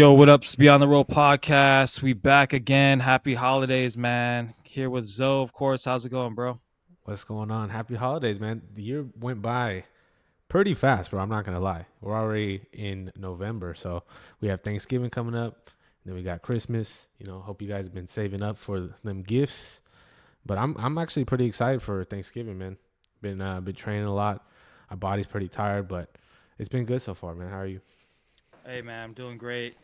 Yo, what up? It's Beyond the Road podcast. We back again. Happy holidays, man. Here with Zoe, of course. How's it going, bro? What's going on? Happy holidays, man. The year went by pretty fast, bro. I'm not gonna lie. We're already in November, so we have Thanksgiving coming up. Then we got Christmas. Hope you guys have been saving up for them gifts. But I'm actually pretty excited for Thanksgiving, man. Been training a lot. My body's pretty tired, but it's been good so far, man. How are you? Hey, man, I'm doing great.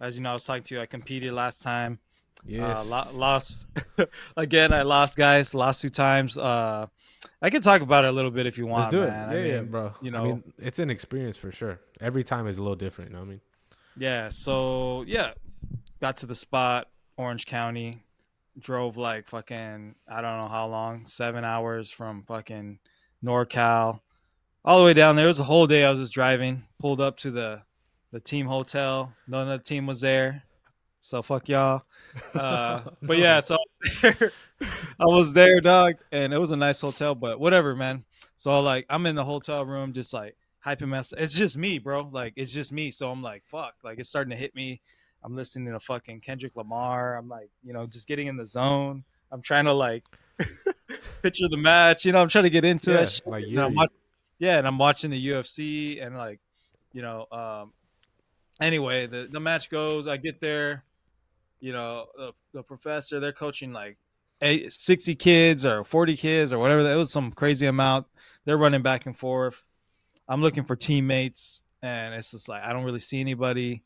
As you know, I was talking to you. I competed last time. Yes. Lost again. I lost, guys. Lost 2 times. I can talk about it a little bit if you Let's want, do it. man. I Yeah, mean, bro. you I know, mean, it's an experience for sure. Every time is a little different, you know what I mean? yeah. So yeah, got to the spot, Orange County. Drove like fucking I don't know how long, 7 hours from fucking NorCal all the way down there. It was a whole day. I was just driving. Pulled up to the team hotel. None of the team was there, so fuck y'all. But yeah, No. so I was there, dog, and it was a nice hotel. But whatever, man. So like, I'm in the hotel room, just like hyping myself. It's just me, bro. Like it's just me. So I'm like, fuck. Like it's starting to hit me. I'm listening to fucking Kendrick Lamar. I'm like, just getting in the zone. I'm trying to like picture the match. I'm trying to get into that Yeah, shit. like And Yuri. I'm watching the UFC and like, you know, um, anyway, the match goes. I get there. The professor, they're coaching like 60 kids or 40 kids or whatever. It was some crazy amount. They're running back and forth. I'm looking for teammates, and it's just like I don't really see anybody.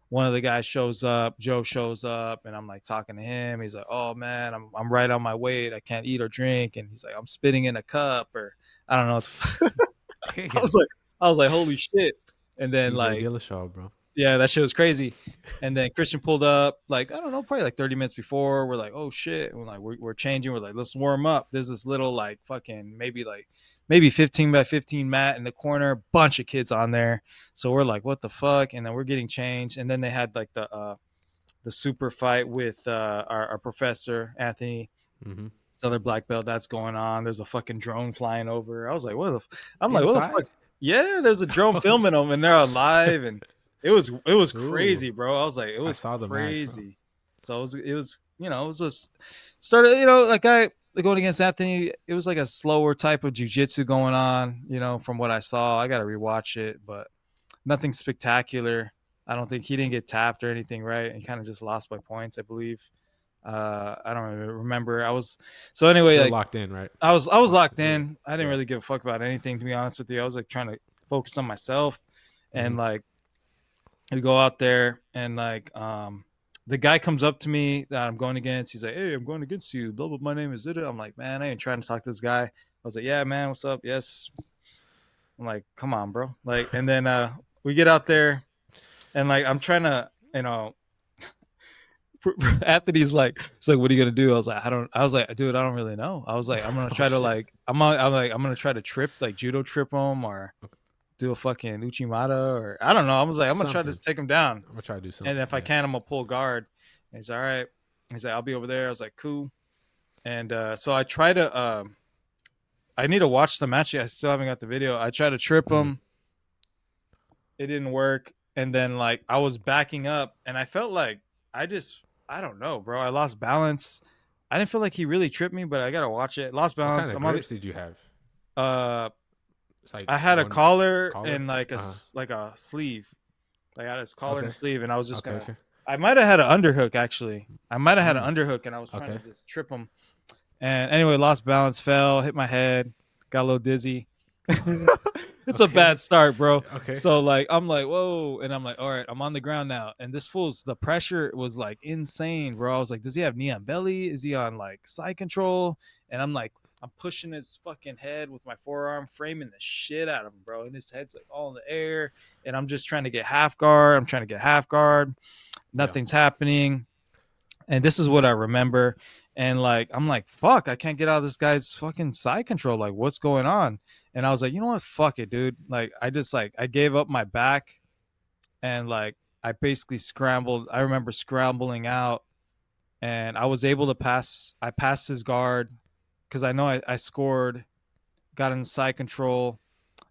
One of the guys shows up, Joe shows up, and I'm like talking to him. He's like, "Oh man, I'm right on my weight. I can't eat or drink." And he's like, "I'm spitting in a cup," or I don't know. I Damn. was like, "Holy shit!" And then DJ like, Dillashaw, bro. yeah, that shit was crazy. And then Christian pulled up, like I don't know, probably like 30 minutes before. We're like, "Oh shit!" And we're like, we're changing. We're like, "Let's warm up." There's this little like fucking maybe 15 by 15 mat in the corner, bunch of kids on there. So we're like, what the fuck? And then we're getting changed. And then they had like the super fight with our professor, Anthony. Mm-hmm. This other black belt that's going on. There's a fucking drone flying over. I was like, I'm like, what the Inside? fuck? Yeah, there's a drone Oh, filming them and they're alive. And it was ooh. crazy, bro. I was like, it I was saw the match, bro. crazy. So it was just started, like I going against Anthony, it was like a slower type of jujitsu going on, from what I saw. I gotta rewatch it, but nothing spectacular. I don't think he didn't get tapped or anything, right? He kind of just lost by points, I believe. I don't even remember. So anyway, You're like locked in, right? I was locked Yeah. in. I didn't Yeah. really give a fuck about anything, to be honest with you. I was like trying to focus on myself, Mm-hmm. and like we go out there, and like the guy comes up to me that I'm going against. He's like, "Hey, I'm going against you. Blah blah. My name is Zita." I'm like, "Man, I ain't trying to talk to this guy." I was like, "Yeah, man, what's up?" Yes. I'm like, "Come on, bro." Like, and then we get out there, and like I'm trying to, Anthony's like, it's like, what are you gonna do? I was like, I was like, dude, I don't really know. I was like, I'm gonna Oh try to shit. like, I'm gonna try to trip, like judo trip him or do a fucking uchimata or I don't know. I was like, I'm gonna try to Something. just take him down, I'm gonna try to do and something. if I Yeah. can, I'm gonna pull guard. And he's all right. He's like, I'll be over there. I was like, cool. And so I try to, I need to watch the match. I still haven't got the video. I tried to trip Mm-hmm. him. It didn't work. And then like I was backing up, and I felt like I don't know, bro. I lost balance. I didn't feel like he really tripped me, but I gotta watch it. Lost What kind balance. of I'm on grips did you have? uh It's like I had a one collar collar. and like Uh huh. like a sleeve. Like I had his collar and a Okay. sleeve, and I was just Okay. gonna. Okay. I might have had an underhook actually. I might have had an Mm. underhook, and I was trying to Okay. just trip him. And anyway, lost balance, fell, hit my head, got a little dizzy. It's a Okay. bad start, bro. Okay. So like I'm like, whoa, and I'm like, all right, I'm on the ground now. And this fool's the pressure was like insane, bro. I was like, does he have knee on belly? Is he on like side control? And I'm like, I'm pushing his fucking head with my forearm, framing the shit out of him, bro. And his head's like all in the air. And I'm just trying to get half guard. I'm trying to get half guard. Yeah. Nothing's happening. And this is what I remember. And like, I'm like, fuck, I can't get out of this guy's fucking side control. Like, what's going on? And I was like, you know what? Fuck it, dude. Like, I just like, I gave up my back and like, I basically scrambled. I remember scrambling out and I was able to pass. I passed his guard because I know I scored, got in side control.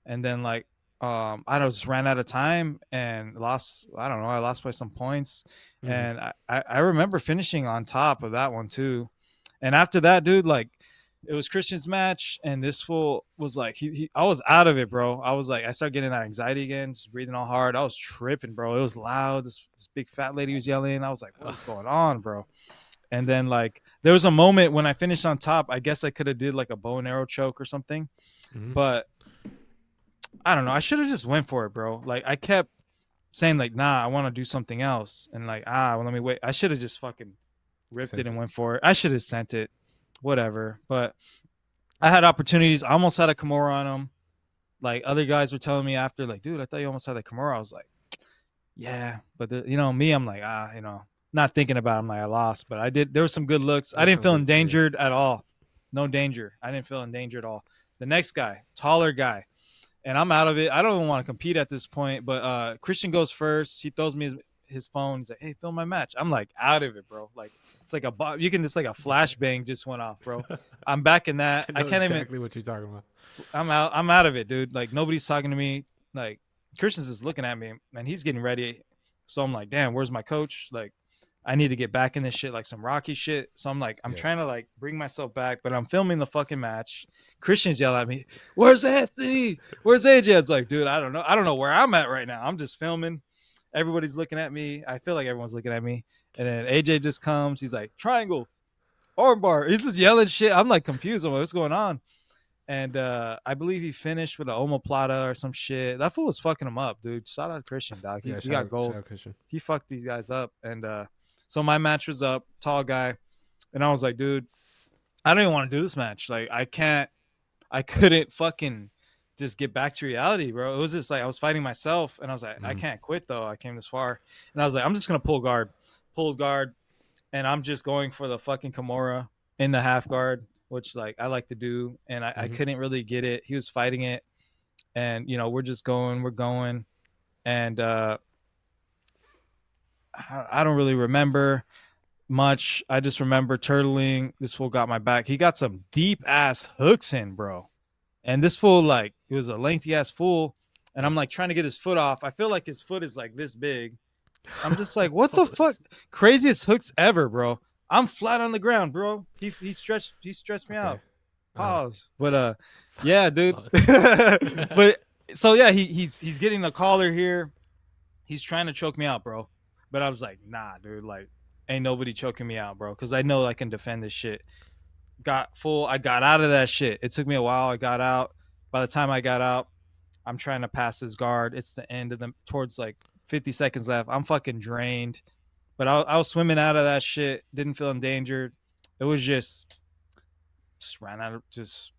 And then like, I just ran out of time and lost. I don't know. I lost by some points, Mhm. and I remember finishing on top of that one too. And after that, dude, like it was Christian's match, and this fool was like, I was out of it, bro. I was like, I started getting that anxiety again, just breathing all hard. I was tripping, bro. It was loud. This big fat lady was yelling. I was like, what is going on, bro? And then like there was a moment when I finished on top. I guess I could have did like a bow and arrow choke or something, Mhm. but I don't know. I should have just went for it, bro. Like I kept saying like, nah, I want to do something else, and like, well, let me wait. I should have just fucking ripped it Sent and it. went for it. I should have sent it, whatever. But I had opportunities. I almost had a Kimura on him. Like other guys were telling me after, like, dude, I thought you almost had a Kimura. I was like, yeah, but me, I'm like, not thinking about it. I'm like, I lost, but I did. There were some good looks. I There's didn't some feel good. Yeah. endangered at all. No danger. I didn't feel endangered at all. The next guy, taller guy, and I'm out of it. I don't even want to compete at this point. But Christian goes first. He throws me his phone. He's like, "Hey, film my match." I'm like out of it, bro. Like it's like a you can just like a flashbang just went off, bro. I'm back in that. I I know can't even. exactly what you're talking about. I'm out. I'm out of it, dude. Like nobody's talking to me. Like Christian's is looking at me, and he's getting ready. So I'm like, damn, where's my coach? Like, I need to get back in this shit, like some Rocky shit. So I'm like, I'm Yeah. trying to like bring myself back, but I'm filming the fucking match. Christian's yelling at me, "Where's Anthony? Where's AJ?" It's like, dude, I don't know. I don't know where I'm at right now. I'm just filming. Everybody's looking at me. I feel like everyone's looking at me. And then AJ just comes. He's like, triangle, armbar. He's just yelling shit. I'm like confused. I'm like, what's going on? And I believe he finished with an omoplata or some shit. That fool was fucking him up, dude. Shout out to Christian, dog. Yeah. He Shout got out, shout gold. out Christian. He fucked these guys up. And so my match was up, tall guy. And I was like, dude, I don't even want to do this match. Like, I couldn't fucking just get back to reality, bro. It was just like I was fighting myself. And I was like, I Mhm. can't quit, though. I came this far. And I was like, I'm just going to pull guard. And I'm just going for the fucking Kimura in the half guard, which like I like to do. And I Mhm. couldn't really get it. He was fighting it. And, we're just we're going. And I don't really remember much. I just remember turtling. This fool got my back. He got some deep ass hooks in, bro. And this fool, like, it was a lengthy ass fool. And I'm like trying to get his foot off. I feel like his foot is like this big. I'm just like, what the fuck? Craziest hooks ever, bro. I'm flat on the ground, bro. He stretched me Okay. out. Pause. But yeah, dude. Pause. But so yeah, he's getting the collar here. He's trying to choke me out, bro. But I was like, nah, dude. Like, ain't nobody choking me out, bro. Because I know I can defend this shit. I got out of that shit. It took me a while. I got out. By the time I got out, I'm trying to pass this guard. It's the end of the towards like 50 seconds left. I'm fucking drained. But I was swimming out of that shit. Didn't feel endangered. It was just ran out of just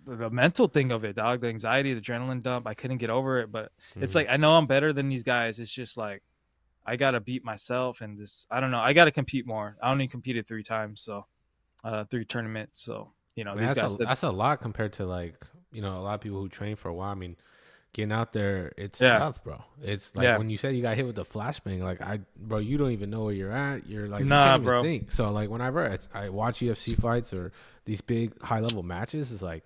the mental thing of it, dog. The anxiety, the adrenaline dump. I couldn't get over it. But it's Mhm. like I know I'm better than these guys. It's just like I gotta beat myself and this. I don't know. I gotta compete more. I only competed 3 times, so 3 tournaments. So I mean, these guys said, that's a lot compared to like a lot of people who train for a while. I mean, getting out there, it's yeah, tough, bro. It's like yeah, when you said you got hit with the flashbang, like bro, you don't even know where you're at. You're like, you can't nah, even bro. think. So like, whenever I watch UFC fights or these big high level matches, it's like,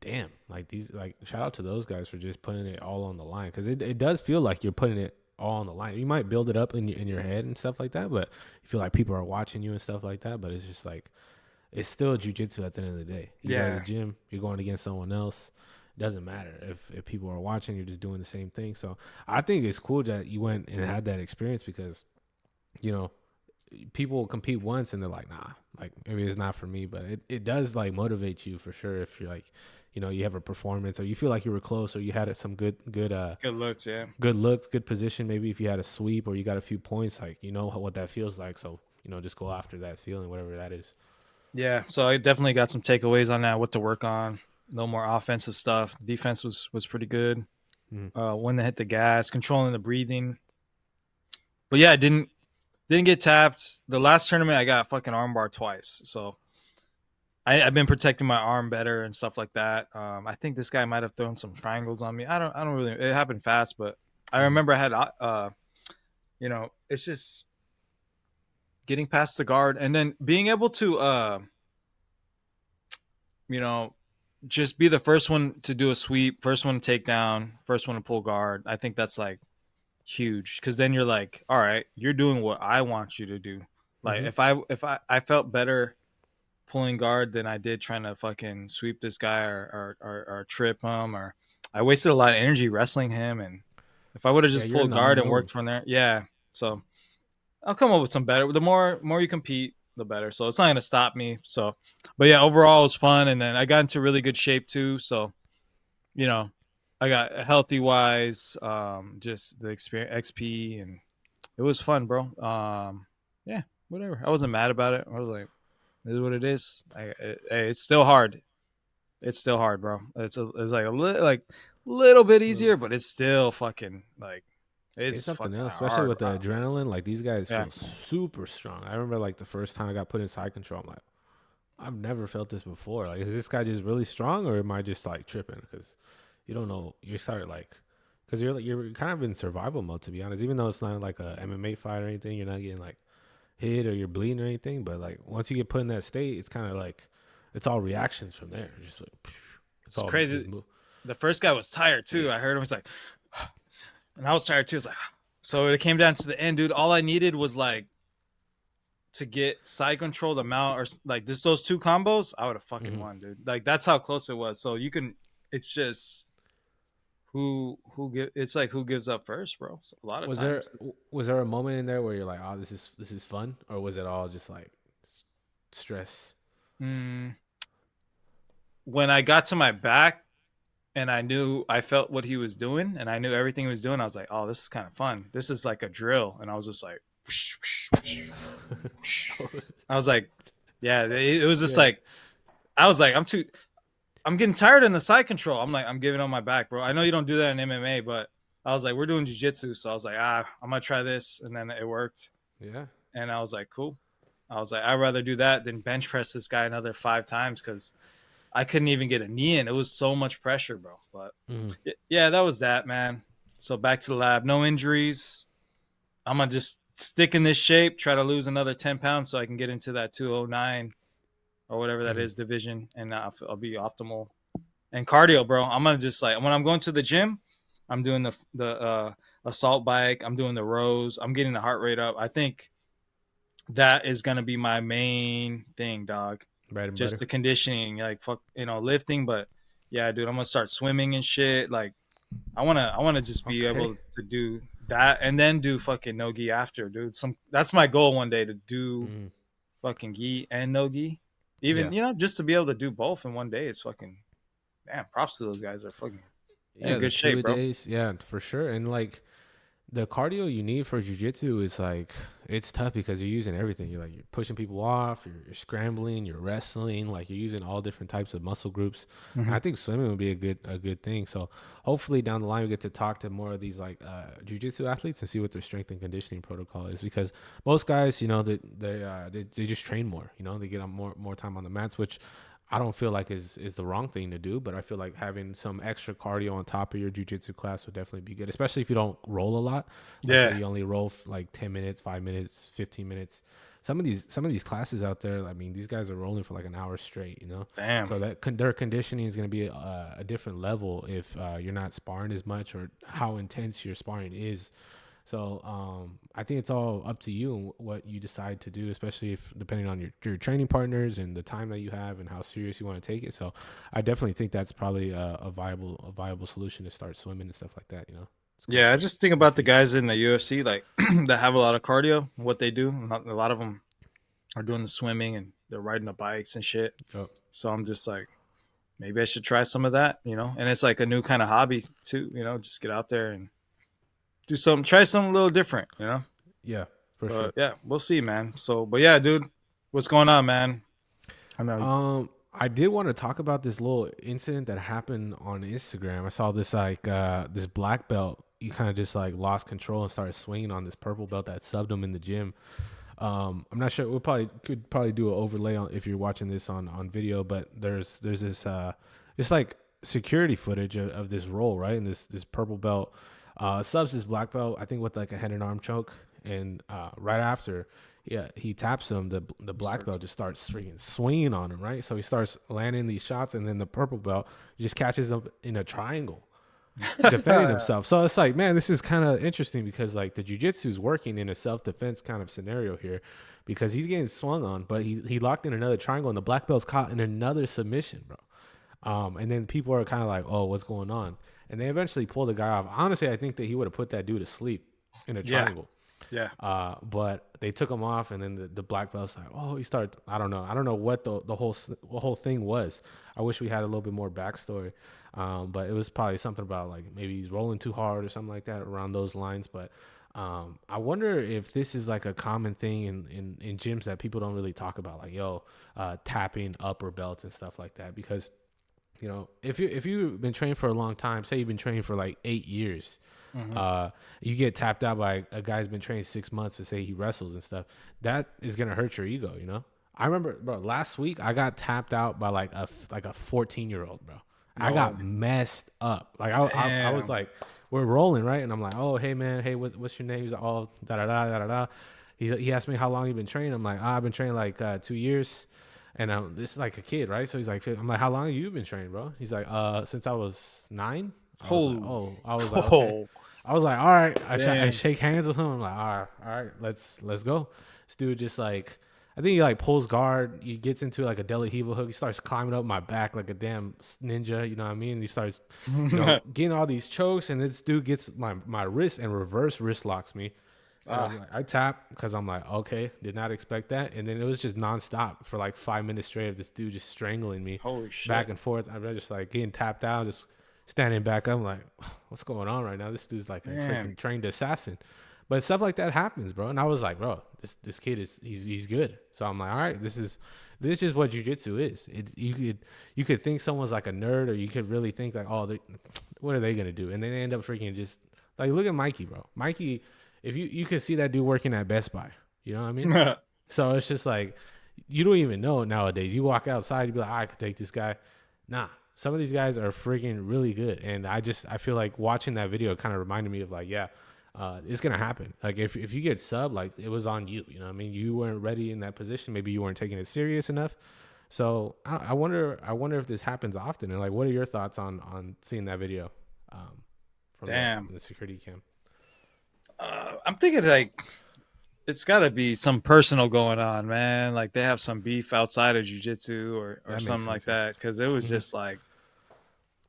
damn, like these, like shout out to those guys for just putting it all on the line because it does feel like you're putting it all on the line. You might build it up in your head and stuff like that, but you feel like people are watching you and stuff like that. But it's just like it's still jujitsu at the end of the day. You go to the Yeah, gym, you're going against someone else. It doesn't matter if people are watching, you're just doing the same thing. So I think it's cool that you went and had that experience because you know people compete once and they're like, nah, like maybe it's not for me. But it does like motivate you for sure if you're like, you have a performance or you feel like you were close or you had some good looks. Yeah, good looks, good position. Maybe if you had a sweep or you got a few points, like what that feels like. So just go after that feeling, whatever that is. yeah. So I definitely got some takeaways on that. What to work on. No more offensive stuff. Defense was pretty good. Mm. When they hit the gas, controlling the breathing. But yeah, I didn't get tapped. The last tournament I got fucking armbar twice. So I've been protecting my arm better and stuff like that. I think this guy might have thrown some triangles on me. I don't really. It happened fast, but I Mm. remember I had it's just getting past the guard and then being able to you know just be the first one to do a sweep, first one to take down, first one to pull guard. I think that's like huge because then you're like, all right, you're doing what I want you to do. Like Mm-hmm. if I felt better pulling guard than I did trying to fucking sweep this guy or trip him, or I wasted a lot of energy wrestling him. And if I would have Yeah, just you're in pulled the guard and unknown. worked from there, yeah. So I'll come up with some better. The more you compete, the better. So it's not gonna stop me. So, but yeah, overall it was fun, and then I got into really good shape too. So you know, I got healthy wise, just the experience XP, and it was fun, bro. Yeah, whatever. I wasn't mad about it. I was like, "This is what it is." It's still hard. It's still hard, bro. It's like like little bit Well, easier, but it's still fucking like it's it's something fucking else, especially hard, with bro. the adrenaline. Like these guys Yeah, feel super strong. I remember like the first time I got put in side control, I'm like, I've never felt this before. Like, is this guy just really strong, or am I just like tripping? Because you don't know. You start like, because you're kind of in survival mode, to be honest. Even though it's not like a MMA fight or anything, you're not getting like hit or you're bleeding or anything. But like once you get put in that state, it's kind of like it's all reactions from there. Just like it's it's all crazy. just move. The first guy was tired too. I heard him was like, and I was tired too. It's like, so it came down to the end, dude. All I needed was like to get side control the mount or like just those two combos. I would have fucking Mm-hmm. won, dude. Like that's how close it was. So you can. It's just who give. It's like who gives up first, bro. So a lot of Was there times. was there a moment in there where you're like, oh, this is fun, or was it all just like stress? Mm, when I got to my back and I knew I felt what he was doing and I knew everything he was doing, I was like, oh, this is kind of fun. This is like a drill. And I was just like, I was like, yeah, it was just Yeah. like, I was like, I'm getting tired in the side control. I'm like, I'm giving on my back, bro. I know you don't do that in MMA, but I was like, we're doing jujitsu. So I was like, I'm going to try this. And then it worked. Yeah. And I was like, cool. I was like, I'd rather do that than bench press this guy another 5 times because I couldn't even get a knee in. It was so much pressure, bro. But Mm-hmm. yeah, that was that, man. So back to the lab. No injuries. I'm gonna just stick in this shape, try to lose another 10 pounds so I can get into that 209 or whatever that Mm-hmm. is division, and I'll be optimal. And cardio, bro. I'm gonna just like when I'm going to the gym, I'm doing the assault bike. I'm doing the rows. I'm getting the heart rate up. I think that is gonna be my main thing, dog. Bread and Just butter. the conditioning, like fuck, lifting. But yeah, dude, I'm gonna start swimming and shit. Like I wanna just be Okay. able to do that and then do fucking nogi after, dude. That's my goal one day to do Mm-hmm. fucking gi and nogi. Even Yeah. just to be able to do both in one day is fucking damn. Props to those guys. They're fucking they're in Yeah, the good shape, two bro. days. Yeah, for sure. And like the cardio you need for jujitsu is like it's tough because you're using everything. You're pushing people off, you're scrambling, you're wrestling, like you're using all different types of muscle groups. And I Mm-hmm. think swimming would be a good thing. So hopefully down the line we get to talk to more of these like jujitsu athletes and see what their strength and conditioning protocol is because most guys, they just train more. They get on more time on the mats, which I don't feel like is the wrong thing to do, but I feel like having some extra cardio on top of your jujitsu class would definitely be good, especially if you don't roll a lot. Let's say Yeah. you only roll like 10 minutes, 5 minutes, 15 minutes. Some of these classes out there, I mean, these guys are rolling for like an hour straight. Damn. So their conditioning is going to be a different level if you're not sparring as much or how intense your sparring is. So I think it's all up to you and what you decide to do, especially if depending on your training partners and the time that you have and how serious you want to take it. So I definitely think that's probably a viable solution to start swimming and stuff like that. It's good. Yeah, I just think Good about for the you. guys in the UFC like that have a lot of cardio, what they do. A lot of them are doing the swimming and they're riding the bikes and shit. Yep. So I'm just like, maybe I should try some of that, And it's like a new kind of hobby too, just get out there and try something a little different. Yeah, for sure. But yeah, we'll see, man. So, but yeah, dude, what's going on, man? I know. I did want to talk about this little incident that happened on Instagram. I saw this like this black belt. He kind of just like lost control and started swinging on this purple belt that subbed him in the gym. I'm not sure. We could probably do an overlay on if you're watching this on video, but there's this it's like security footage of this roll, right? And this purple belt subs this black belt, I think with like a head and arm choke, and right after Yeah, he taps him. The He black starts. belt just starts freaking swinging on him, right? So he starts landing these shots, and then the purple belt just catches him in a triangle, defending himself. So it's like, man, this is kind of interesting because like the jujitsu is working in a self defense kind of scenario here, because he's getting swung on, but he locked in another triangle, and the black belt's caught in another submission, bro. And then people are kind of like, oh, what's going on? And they eventually pull the guy off. Honestly, I think that he would have put that dude to sleep in a Yeah, triangle. yeah, But they took him off, and then the black belt's like, oh, he started. I don't know what the whole thing was. I wish we had a little bit more backstory. But it was probably something about like maybe he's rolling too hard or something like that around those lines. But I wonder if this is like a common thing in gyms that people don't really talk about, like tapping upper belts and stuff like that, because if you've been training for a long time, say you've been training for like 8 years, hmm you get tapped out by a guy who's been training 6 months to say he wrestles and stuff. That is gonna hurt your ego, I remember, bro, last week I got tapped out by like a 14-year-old, bro. I no, got messed up. Like I was damn, like, we're rolling, right? And I'm like, oh, hey man, hey, what's your name? He's like, oh, da da da da da da. He asked me how long you been training. I'm like, I've been training like 2 years. And this is like a kid, right? So he's like, I'm like, how long have you been training, bro? He's like, since I was 9. I was like, oh, oh, I was like, okay. oh, I was like, all right. I damn, shake hands with him. I'm like, all right, let's go. This dude just like, I think he like pulls guard. He gets into like a deli heave hook. He starts climbing up my back like a damn ninja. You know what I mean? He starts, getting all these chokes, and this dude gets my wrist and reverse wrist locks me. And I'm ah, like, I tap because I'm like, okay, did not expect that. And then it was just nonstop for like 5 minutes straight of this dude just strangling me holy back shit, and forth. I'm just like getting tapped out, just standing back up. I'm like, what's going on right now? This dude's like a damn, freaking trained assassin. But stuff like that happens, bro. And I was like, bro, this kid he's good. So I'm like, all right, this is what jujitsu is. You could think someone's like a nerd, or you could really think like, oh, what are they gonna do? And then they end up freaking just like, look at Mikey, bro. Mikey, if you could see that dude working at Best Buy, you know what I mean? So it's just like, you don't even know nowadays. You walk outside, you be like, I could take this guy. Nah, some of these guys are freaking really good. And I feel like watching that video kind of reminded me of like, yeah, it's gonna happen. Like if you get sub, like it was on you. You know what I mean? You weren't ready in that position. Maybe you weren't taking it serious enough. So I wonder if this happens often. And like, what are your thoughts on seeing that video from damn. the security cam? I'm thinking like it's got to be some personal going on, man. Like they have some beef outside of jujitsu or That makes something like sense. Yeah. that. Because it was Mhm. just like,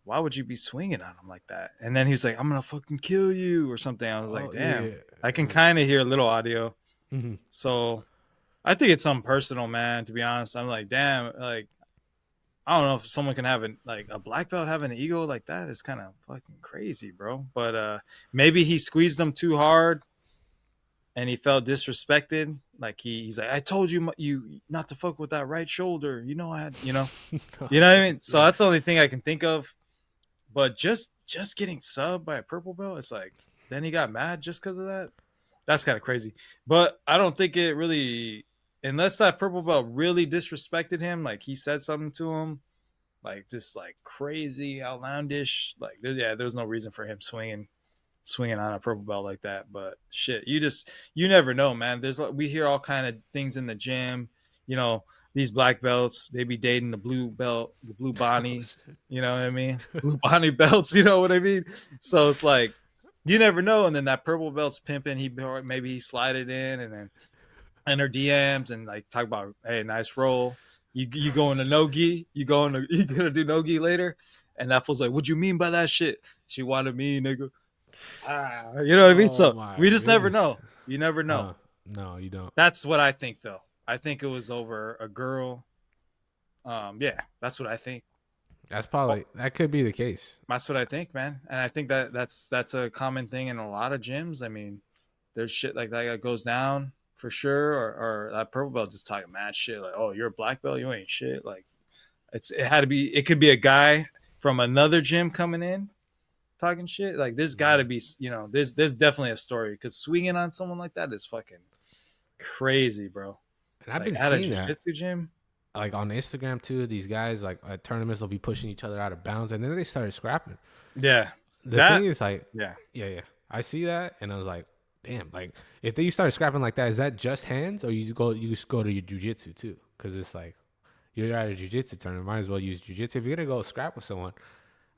why would you be swinging on him like that? And then he's like, I'm gonna fucking kill you or something. I was like, Oh yeah, damn. yeah. I can kind It's, of hear a little audio. mhm. So I think it's something personal, man. To be honest, I'm like, damn. Like I don't know if someone can have like a black belt having an ego like that is kind of fucking crazy, bro. But maybe he squeezed them too hard and he felt disrespected. Like he's like, I told you not to fuck with that right shoulder. You know I had, you know what I mean. So Yeah. that's the only thing I can think of. But just getting subbed by a purple belt, it's like then he got mad just because of that. That's kind of crazy. But I don't think it really, unless that purple belt really disrespected him, like he said something to him, like just like crazy, outlandish. Like there was no reason for him swinging on a purple belt like that. But shit, you never know, man. We hear all kind of things in the gym. You know, these black belts, they be dating the blue belt, the blue Oh, Bonnie. shit. You know what I mean? Blue Bonnie belts. You know what I mean? So it's like you never know. And then that purple belt's pimping. Maybe he slide it in and then enter DMs and like talk about, hey, nice roll. You going to nogi? You gonna do nogi later? And that fool's like, what you mean by that shit? She wanted me, nigga. You know what I mean? Oh So my we just never goodness. know. You never know. No, you don't. That's what I think, though. I think it was over a girl. Yeah, that's what I think. That's Oh, probably that could be the case. that's what I think, man. And I think that's a common thing in a lot of gyms. I mean, there's shit like that goes down for sure, or that purple belt just talking mad shit, like, oh, you're a black belt, you ain't shit. Like it could be a guy from another gym coming in talking shit. Like there's got to Mhm. be, there's definitely a story because swinging on someone like that is fucking crazy, bro. And I've Like been at a seeing that jujitsu gym. like on Instagram too. These guys like at tournaments will be pushing each other out of bounds, and then they started scrapping. Yeah, The thing that. is like, Yeah, yeah, I see that, and I was like, damn, like if you start scrapping like that, is that just hands, or you just go to your jujitsu too? Because it's like you're at a jujitsu tournament, might as well use jujitsu. If you're gonna go scrap with someone,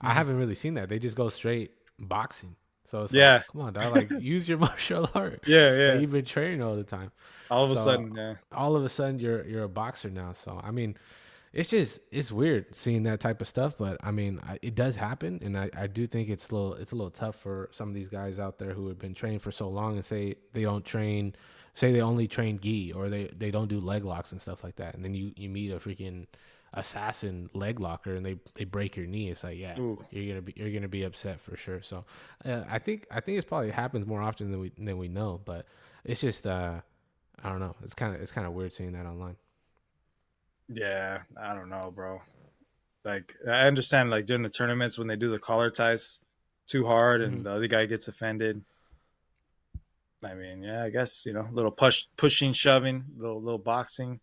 I Mhm. haven't really seen that. They just go straight boxing. So it's like, Yeah. come on, dog, like use your martial art Yeah, that yeah. you've been training all the time. All of a So sudden, yeah. all of a sudden you're a boxer now. So I mean, it's weird seeing that type of stuff, but I mean, it does happen, and I do think it's a little tough for some of these guys out there who have been training for so long and say they only train gi, or they don't do leg locks and stuff like that, and then you meet a freaking assassin leg locker and they break your knee. It's like, yeah, Ooh. you're gonna be upset for sure. So I think it's probably happens more often than we know, but it's just I don't know. It's kind of weird seeing that online. Yeah, I don't know, bro. Like I understand like during the tournaments when they do the collar ties too hard Hmm. and the other guy gets offended. I mean, yeah, I guess, little pushing, shoving, little boxing.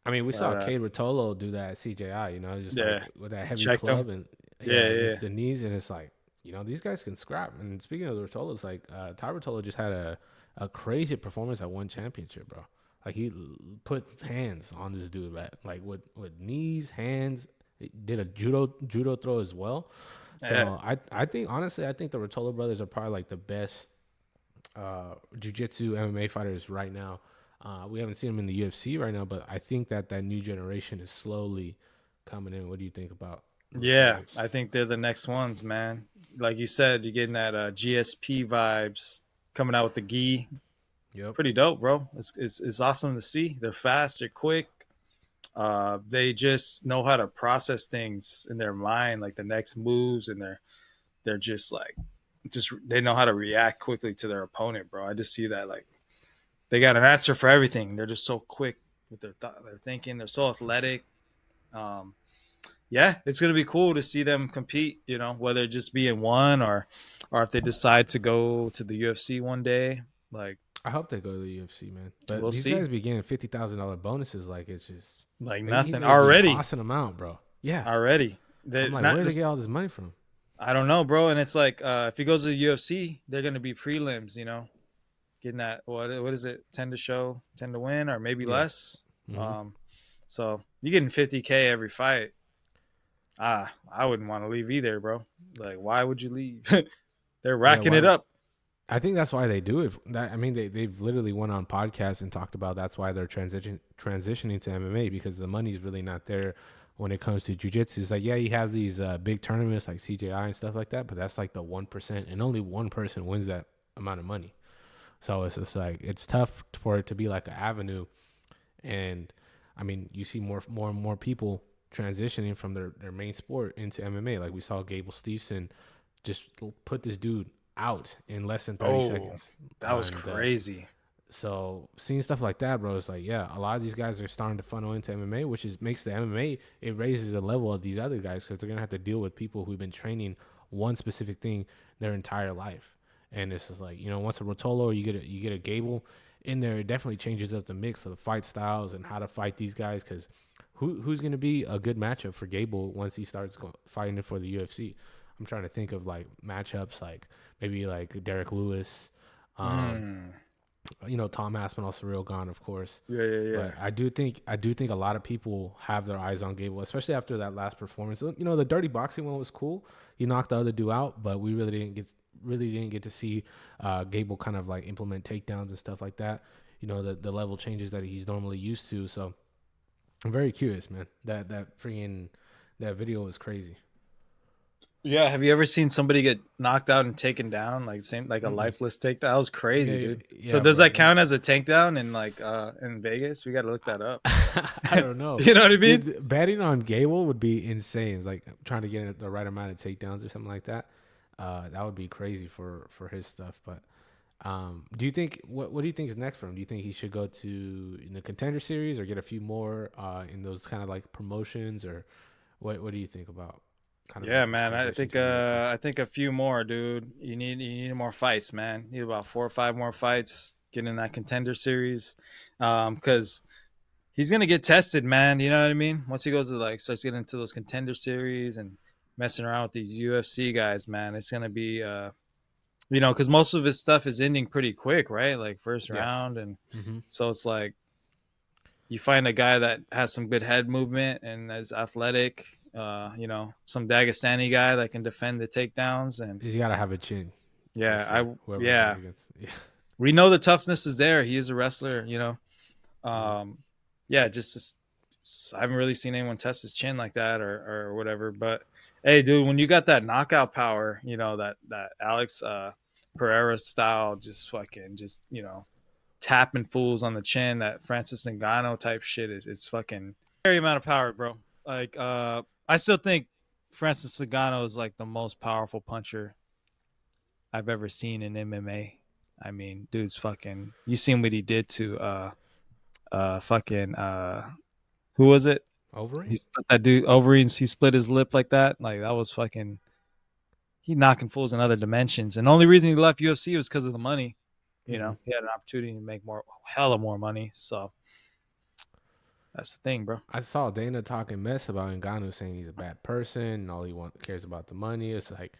I mean, we But saw Cade Rotolo do that at CJI, just like yeah, with that heavy checked them. club and Yeah, yeah, yeah. against the knees, and it's like, these guys can scrap. And speaking of the Rotolos, like Ty Rotolo just had a crazy performance at one championship, bro. Like he put hands on this dude, right? Like with knees, hands. He did a judo throw as well. Yeah. So I think honestly, I think the Rotolo brothers are probably like the best jiu-jitsu MMA fighters right now. We haven't seen them in the UFC right now, but I think that new generation is slowly coming in. What do you think about the Yeah, Rotolos? I think they're the next ones, man. Like you said, you're getting that GSP vibes coming out with the gi. Yep. Pretty dope, bro. It's awesome to see. They're fast, they're quick. They just know how to process things in their mind, like the next moves, and they're just like they know how to react quickly to their opponent, bro. I just see that like they got an answer for everything. They're just so quick with their thinking. They're so athletic. Um, yeah, it's gonna be cool to see them compete. Whether it just be in one or if they decide to go to the UFC one day. Like I hope they go to the UFC, man. But we'll these see. guys be getting $50,000 bonosuses. Like it's just Like these nothing guys be already, tossing them out, bro. Yeah. already. I'm They like, not where do they this. get all this money from? I don't know, bro. And it's like if he goes to the UFC, they're gonna be prelims. Getting that what is it? 10 to win, or maybe Yeah. less. Hmm. Um, so you're getting 50K every fight. I wouldn't want to leave either, bro. Like, why would you leave? They're Yeah. racking it Why? up. I think that's why they do it. I mean, they've literally went on podcasts and talked about that's why they're transitioning to MMA, because the money's really not there when it comes to jujitsu. It's like, yeah, you have these big tournaments like CJI and stuff like that, but that's like the 1%, and only one person wins that amount of money. So it's just like it's tough for it to be like an avenue. And I mean, you see more and more people transitioning from their main sport into MMA. Like we saw Gable Steveson just put this dude out in less than 30 Oh, seconds. that was And crazy. so seeing stuff like that, bro, it's like, yeah, a lot of these guys are starting to funnel into MMA, which makes the MMA, it raises the level of these other guys, because they're gonna have to deal with people who've been training one specific thing their entire life. And it's just like, once a Rotolo or you get a Gable in there, it definitely changes up the mix of the fight styles and how to fight these guys. Because who's gonna be a good matchup for Gable once he starts fighting it for the UFC? I'm trying to think of like matchups, like maybe like Derek Lewis. Um, Mm. Tom Aspinall, Surreal Gone, of course. Yeah, yeah, yeah. But I do think a lot of people have their eyes on Gable, especially after that last performance. The dirty boxing one was cool. He knocked the other dude out, but we really didn't get to see Gable kind of like implement takedowns and stuff like that. The level changes that he's normally used to. So I'm very curious, man. That video was crazy. Yeah, have you ever seen somebody get knocked out and taken down like same like a Mm-mm. lifeless takedown? That was crazy, Yeah, dude. So yeah, does bro. that count as a takedown in like in Vegas? We got to look that up. I don't know. You know what I mean? Dude, betting on Gable would be insane. It's like trying to get the right amount of takedowns or something like that. That would be crazy for his stuff. But do you think what do you think is next for him? Do you think he should go to in the contender series or get a few more in those kind of like promotions, or what do you think about kind of Yeah, like his man. I transition think to the UFC? I think a few more, dude. You need more fights, man. You need about 4 or 5 more fights. Get in that contender series, because he's gonna get tested, man. You know what I mean? Once he goes to like starts getting into those contender series and messing around with these UFC guys, man, it's gonna be You know, because most of his stuff is ending pretty quick, right? Like first Yeah. round, and Hmm. so it's like you find a guy that has some good head movement and is athletic. You know, some Dagestani guy that can defend the takedowns, and He's got to have a chin for yeah, sure. Whoever's going yeah, against. Yeah. we know the toughness is there. He is a wrestler, you know. Mhm. Um, yeah, I haven't really seen anyone test his chin like that or whatever. But hey, dude, when you got that knockout power, you know that Alex Pereira style, just fucking just tapping fools on the chin, that Francis Ngannou type shit is it's fucking scary amount of power, bro. Like I still think Francis Ngannou is like the most powerful puncher I've ever seen in MMA. I mean, dude's fucking. You seen what he did to fucking who was it? He Overeem? split that dude Overeem. He split his lip like that. Like that was fucking. He knocking fools in other dimensions. And the only reason he left UFC was because of the money. You Hmm. know, he had an opportunity to make hella more money. So that's the thing, bro. I saw Dana talking mess about Ngannou, saying he's a bad person and all cares about the money. It's like,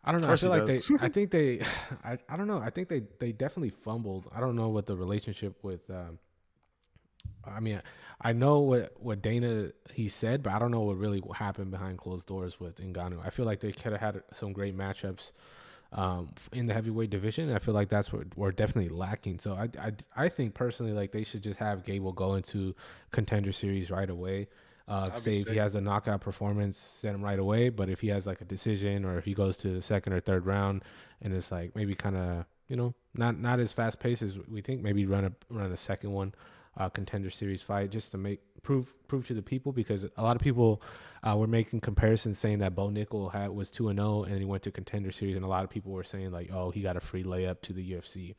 I don't Of know. I course feel he like does. I think they, I don't know. I think they definitely fumbled. I don't know what the relationship with, I mean, I know what Dana he said, but I don't know what really happened behind closed doors with Ngannou. I feel like they could have had some great matchups in the heavyweight division. I feel like that's what we're definitely lacking. So I think personally, like they should just have Gable go into contender series right away. That'd be Say if he sick. has a knockout performance, send him right away. But if he has like a decision, or if he goes to the second or third round, and it's like maybe kind of not as fast paced as we think, maybe run a second one, contender series fight just to make prove to the people, because a lot of people were making comparisons saying that Bo Nickel was 2-0 and he went to contender series, and a lot of people were saying like, oh, he got a free layup to the UFC.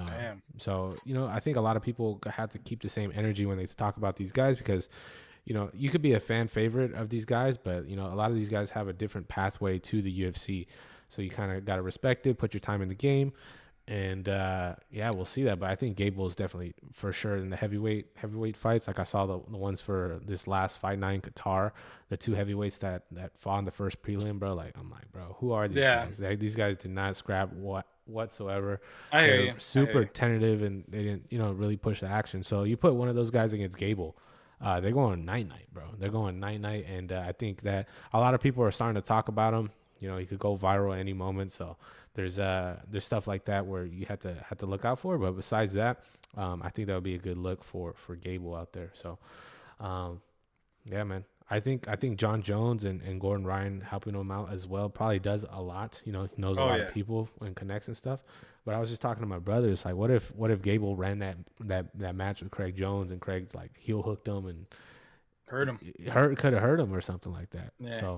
Damn. So I think a lot of people have to keep the same energy when they talk about these guys, because you could be a fan favorite of these guys, but a lot of these guys have a different pathway to the UFC. So you kind of got to respect it, put your time in the game, and yeah, we'll see that. But I think Gable is definitely for sure in the heavyweight fights. Like I saw the ones for this last fight night in Qatar, the two heavyweights that fought in the first prelim, bro. Like I'm like, bro, who are these Yeah, guys? These guys did not scrap whatsoever. I hear They're you. I hear super you. tentative and they didn't really push the action. So you put one of those guys against Gable. They're going night night, bro. They're going night night, and I think that a lot of people are starting to talk about him. He could go viral at any moment. So there's stuff like that where you have to look out for. But besides that, I think that would be a good look for Gable out there. So um, yeah, man. I think John Jones and Gordon Ryan helping him out as well probably does a lot. He knows a Oh lot of yeah, people and connects and stuff. But I was just talking to my brother. It's like, what if Gable ran that match with Craig Jones, and Craig like heel hooked him and heard him. could have hurt him or something like that. Yeah,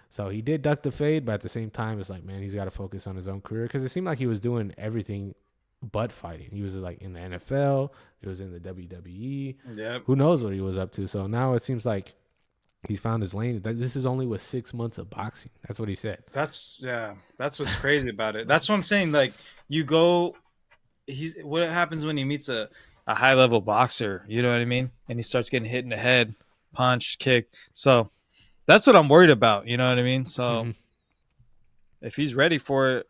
So he did duck the fade, but at the same time, it's like, man, he's got to focus on his own career, because it seemed like he was doing everything but fighting. He was like in the NFL, he was in the WWE. yep. Who knows what he was up to? So now it seems like he's found his lane. This is only with 6 months of boxing. That's what he said. That's what's crazy about it. That's what I'm saying. Like you go, what happens when he meets a high level boxer? You know what I mean? And he starts getting hit in the head, punch, kick. So that's what I'm worried about. You know what I mean? So Hmm. if he's ready for it,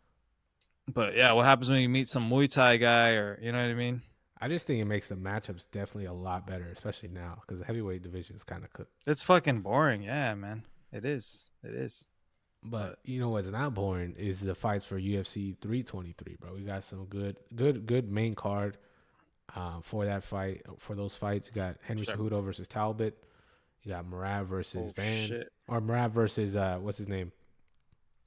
but yeah, what happens when you meet some Muay Thai guy or you know what I mean? I just think it makes the matchups definitely a lot better, especially now, because the heavyweight division is kind of cooked. It's fucking boring. Yeah, man. It is. It is. But But what's not boring is the fights for UFC 323, bro. We got some good main card for that fight. For those fights, you got Henry sure. Cejudo versus Talbot. You got Marav versus Oh Van, shit. or Marav versus what's his name?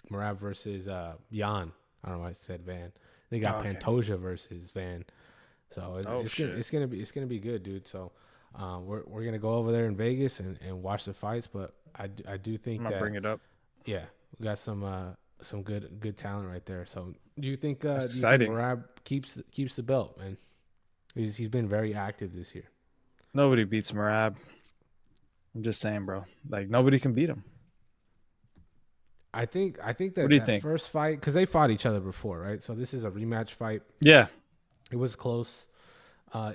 Marav versus Jan. I don't know why I said Van. They got Oh, okay. Pantoja versus Van. So it's, Oh it's gonna shit. it's gonna be good, dude. So we're gonna go over there in Vegas and watch the fights. But I do I'm think gonna that, bring it up. yeah, we got some good talent right there. So That's do you think exciting. Marab keeps the belt, man? He's been very active this year. Nobody beats Marab. I'm just saying, bro. Like nobody can beat him. I think What that do you that think? first fight, because they fought each other before, right? So this is a rematch fight. Yeah. It was close,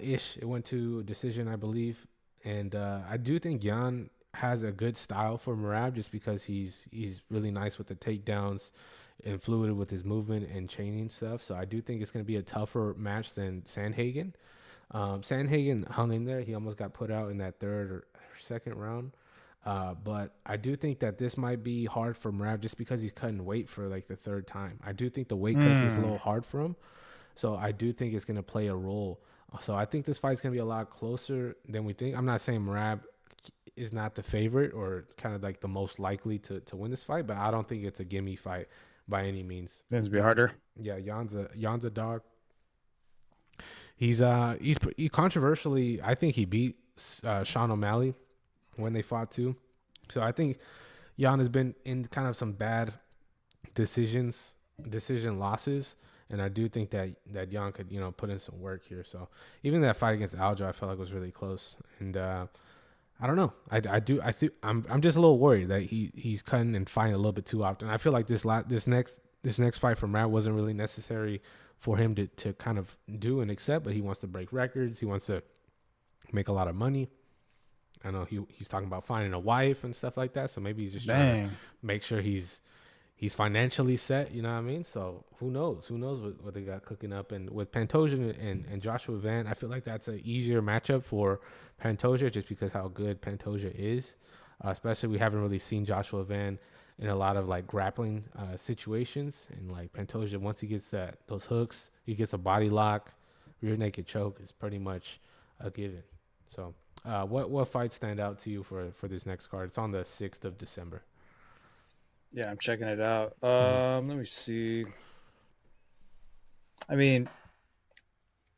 ish. It went to a decision, I believe, and I do think Jan has a good style for Marab, just because he's really nice with the takedowns. and fluid with his movement and chaining stuff. So I do think it's going to be a tougher match than Sandhagen. Sandhagen hung in there. He almost got put out in that third or second round. But I do think that this might be hard for Mrav just because he's cutting weight for like the third time. I do think the weight cuts is a Mm. little hard for him. So I do think it's going to play a role. So I think this fight's going to be a lot closer than we think. I'm not saying Mrab is not the favorite or kind of like the most likely to win this fight, but I don't think it's a gimme fight by any means. Tends to be harder. Yeah, Jan's a dog. He controversially, I think he beat Sean O'Malley when they fought too. So I think Jan has been in kind of some bad decision losses, and I do think that Jan could put in some work here. So even that fight against Aljo, I felt like was really close, and I don't know. I think I'm just a little worried that he's cutting and fighting a little bit too often. I feel like this next fight from Matt wasn't really necessary for him to kind of do and accept, but he wants to break records. He wants to make a lot of money. I know he's talking about finding a wife and stuff like that. So maybe he's just trying to Dang. make sure he's financially set. You know what I mean? So who knows? Who knows what they got cooking up? And with Pantoja and Joshua Van, I feel like that's an easier matchup for Pantoja just because how good Pantoja is. Especially we haven't really seen Joshua Van in a lot of like grappling situations. And like Pantoja, once he gets those hooks, he gets a body lock, rear naked choke is pretty much a given. So what fights stand out to you for this next card? It's on the 6th of December. Yeah, I'm checking it out. Mm-hmm. Let me see. I mean,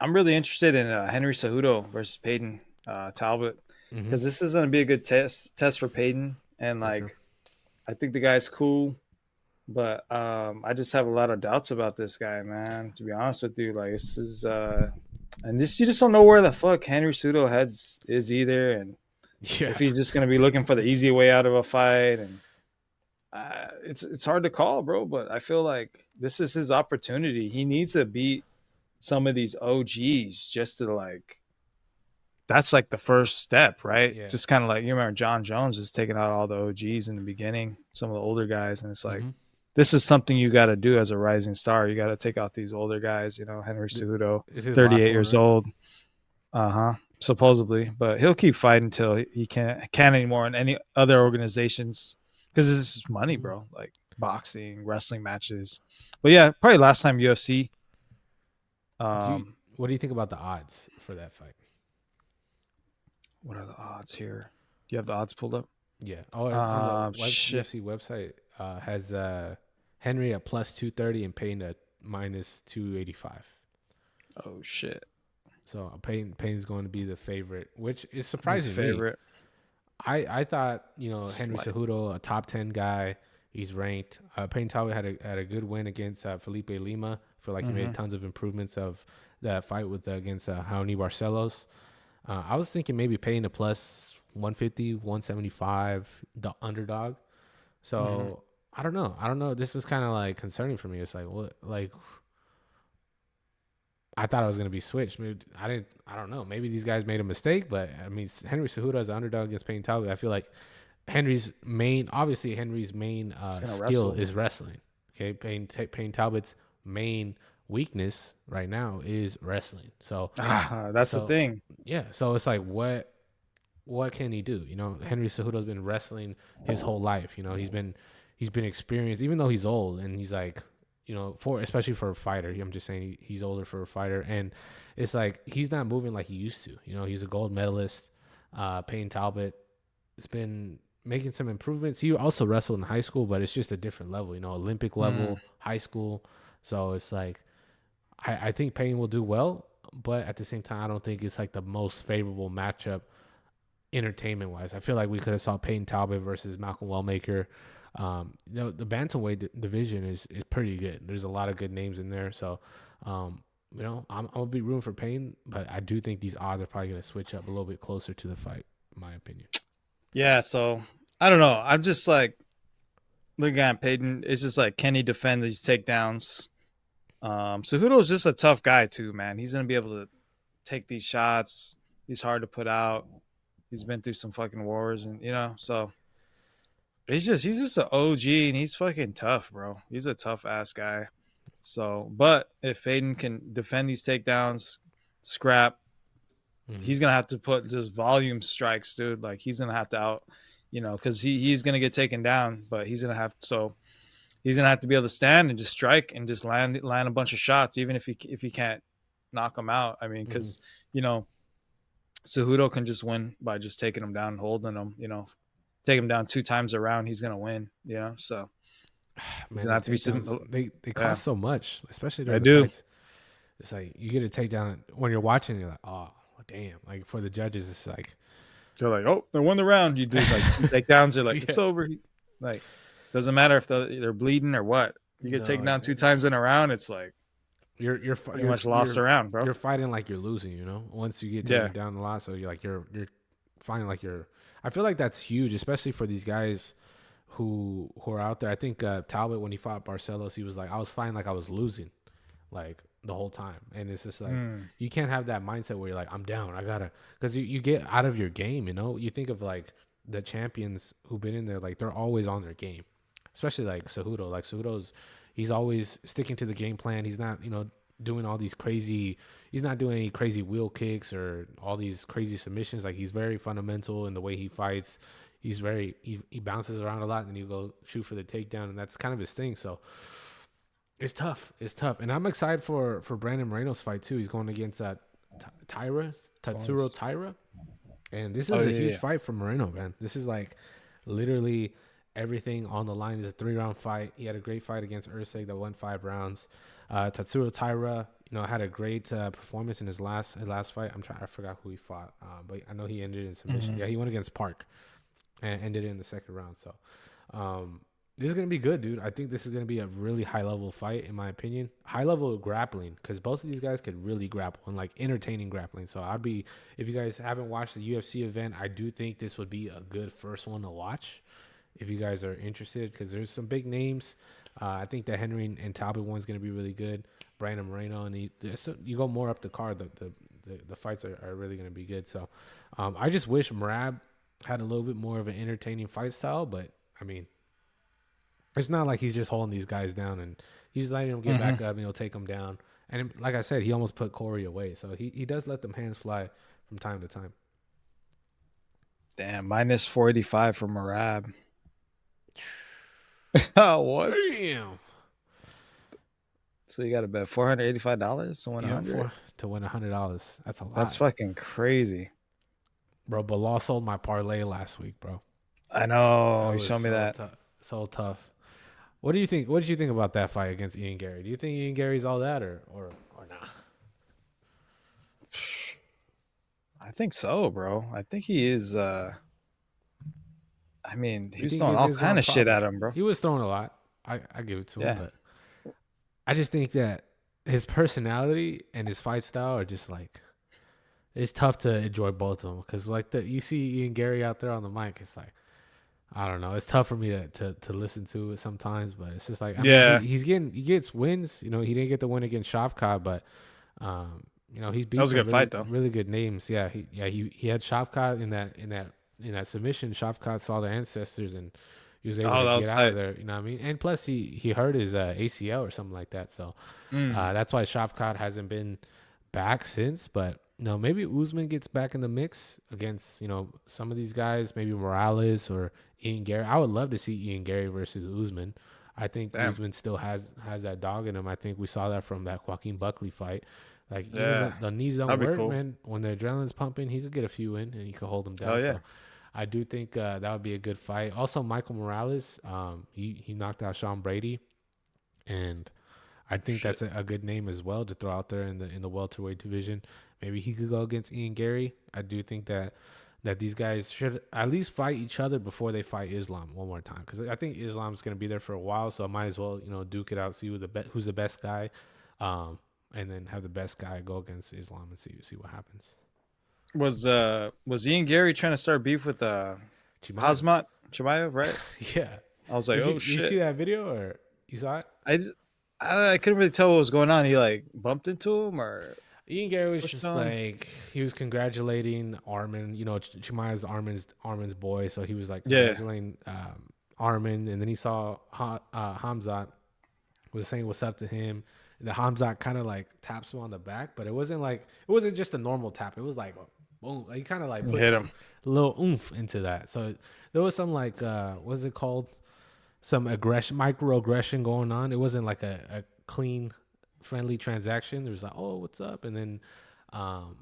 I'm really interested in Henry Cejudo versus Peyton Talbot Mm-hmm. because this is going to be a good test for Peyton, and For sure. like I think the guy's cool, but I just have a lot of doubts about this guy, man. To be honest with you, like this is and this you just don't know where the fuck Henry Cejudo heads is either, and Yeah. if he's just going to be looking for the easy way out of a fight, and it's hard to call, bro. But I feel like this is his opportunity. He needs to beat some of these OGs just to like. That's like the first step, right? Yeah. Just kind of like you remember John Jones just taking out all the OGs in the beginning, some of the older guys, and it's like Mm-hmm. this is something you got to do as a rising star. You got to take out these older guys. You know, Henry Cejudo, It's his last 38 one, years right? old. Uh-huh. Supposedly, but he'll keep fighting until he can't anymore in any other organizations because this is money, Mm-hmm. bro. Like boxing, wrestling matches. But yeah, probably last time UFC. Do you, Um, what do you think about the odds for that fight? what are the odds here? Do you have the odds pulled up? Yeah. Oh, on the Shit. UFC website has Henry at plus 230 and Payne at minus 285. Oh shit. So Payne's going to be the favorite, which is He's surprising me. favorite. I thought Henry Slight. Cejudo, a top 10 guy, he's ranked. Payne Talbot had a good win against Felipe Lima. I feel like he Mm-hmm. made tons of improvements of that fight with against Raoni Barcelos. I was thinking maybe Payne a plus 150, 175, the underdog. Mm-hmm. So I don't know. I don't know. This is kind of like concerning for me. It's like what like I thought I was gonna be switched. Maybe I didn't. I don't know. Maybe these guys made a mistake, but I mean, Henry Cejudo as an underdog against Payne Talbot. I feel like Henry's main He's gonna skill wrestle. is wrestling. Okay, Payne Talbot's main weakness right now is wrestling. That's the So thing. yeah, so it's like what can he do? Henry Cejudo's been wrestling his whole life. He's been experienced, even though he's old, and he's like, for especially for a fighter. I'm just saying he's older for a fighter, and it's like he's not moving like he used to. He's a gold medalist. Payne Talbot has been making some improvements. He also wrestled in high school, but it's just a different level. Olympic Mm. level, high school. So it's like I think Payne will do well, but at the same time, I don't think it's like the most favorable matchup entertainment wise. I feel like we could have saw Payne Talbot versus Malcolm Wellmaker. The bantamweight division is pretty good. There's a lot of good names in there. So, I'm gonna be rooting for Payne, but I do think these odds are probably gonna switch up a little bit closer to the fight, in my opinion. Yeah, so I don't know. I'm just like looking at Peyton. It's just like, can he defend these takedowns? Cejudo's just a tough guy too, man. He's gonna be able to take these shots. He's hard to put out. He's been through some fucking wars, and so he's just an OG and he's fucking tough, bro. He's a tough ass guy. So, but if Payton can defend these takedowns, scrap, Hmm. he's gonna have to put just volume strikes, dude. Like he's gonna have to out, because he's gonna get taken down, but he's gonna have to be able to stand and just strike and just land a bunch of shots, even if he can't knock him out. I mean, Hmm. because you know Cejudo can just win by just taking him down, holding him. Take him down 2 times around, he's gonna win. So he's Man, gonna the have to be takedowns they yeah, cost so much, especially I during the do. fights. It's like you get a takedown when you're watching. You're like, oh damn! Like for the judges, it's like, They're like, oh, they won the round. You do like 2 takedowns. They're like, yeah, it's over. Like, doesn't matter if they're bleeding or what. You get no, taken down 2 times in a round. It's like pretty much lost around, bro. you're fighting like you're losing. Once you get Yeah. taken down a lot, so you're fighting like you're. I feel like that's huge, especially for these guys who are out there. I think Talbot, when he fought Barcelos, he was like, I was fighting like I was losing, like the whole time. And it's just like Mm. you can't have that mindset where you're like, I'm down, I gotta, because you get out of your game. You think of like the champions who've been in there, like they're always on their game, especially like Cejudo. Like Cejudo's, he's always sticking to the game plan. He's not, doing all these crazy. He's not doing any crazy wheel kicks or all these crazy submissions. Like he's very fundamental in the way he fights. He bounces around a lot and you go shoot for the takedown, and that's kind of his thing. So it's tough. It's tough. And I'm excited for Brandon Moreno's fight too. He's going against Tatsuro Bonus. Taira. And this Oh is a yeah, huge yeah. fight for Moreno, man. This is like literally everything on the line. It's a 3-round fight. He had a great fight against Ursig that won 5 rounds. Tatsuro Taira, had a great performance in his last fight. I forgot who he fought, but I know he ended in submission. Mhm. Yeah, he went against Park and ended it in the second round. So this is gonna be good, dude. I think this is gonna be a really high level fight, in my opinion. High level of grappling, because both of these guys could really grapple and like entertaining grappling. So if you guys haven't watched the UFC event, I do think this would be a good first one to watch if you guys are interested, because there's some big names. I think the Henry and Talbot one's gonna be really good. Brandon Moreno, and you go more up the card, the fights are really gonna be good. So I just wish Merab had a little bit more of an entertaining fight style, but I mean, it's not like he's just holding these guys down and he's letting them get Mhm. back up and he'll take them down. And like I said, he almost put Corey away, so he does let them hands fly from time to time. Damn, minus 485 for Marab. Oh, what? Damn. So you got to bet $485 to win Yep, 100. to win $100. That's a That's lot, fucking crazy. bro. Bilal sold my parlay last week, bro. I That know. You was showed me so that. tough, so tough. What do you think? What did you think about that fight against Ian Gary? Do you think Ian Gary's all that, or not? I think so, bro. I think he is. I mean, he You was think throwing he's all Islam kind of shit Prophet? at him, bro. He was throwing a lot. I give it to him, Yeah. but I just think that his personality and his fight style are just like, it's tough to enjoy both of them, because like you see Ian Gary out there on the mic, it's like, I don't know, it's tough for me to listen to it sometimes, but it's just like, I mean, Yeah. he gets wins. He didn't get the win against Shavkat, but he's That beat was a some good really fight, though. really good names. Yeah, he had Shavkat in that submission. Shavkat saw the ancestors and he was able Oh, to that get was out of tight. there. You know what I mean? And plus he hurt his ACL or something like that. So Mm. that's why Shavkat hasn't been back since. But maybe Usman gets back in the mix against some of these guys, maybe Morales or Ian Gary. I would love to see Ian Gary versus Usman. I think Damn. Usman still has that dog in him. I think we saw that from that Joaquin Buckley fight. Like, even Yeah. the knees don't That'd be work, cool. man. When the adrenaline's pumping, he could get a few in and he could hold them Oh, down. yeah. So I do think that would be a good fight. Also, Michael Morales, he knocked out Sean Brady, and I think Shit. that's a good name as well to throw out there in the welterweight division. Maybe he could go against Ian Gary. I do think that these guys should at least fight each other before they fight Islam one more time, because I think Islam's going to be there for a while, so I might as well duke it out, see who's the best guy, and then have the best guy go against Islam and see what happens. Was Ian Gary trying to start beef with Chimaev. Hazmat Chimaev, right? Yeah. I was like, Did oh you see shit. that video, or you saw it? I just, I couldn't really tell what was going on. He like bumped into him or Ian Gary was pushed just on. like, he was congratulating Armin. Chimaev's Armin's boy, so he was like Yeah. congratulating Armin, and then he saw Hamzat was saying what's up to him. And the Hamzat kind of like taps him on the back, but it wasn't just a normal tap. It was like boom. Like, he kind of like put Hit some him. little oomph into that. So there was some like what's it called? Some aggression, microaggression going on. It wasn't like a clean, friendly transaction. There was like, oh, what's up? And then um,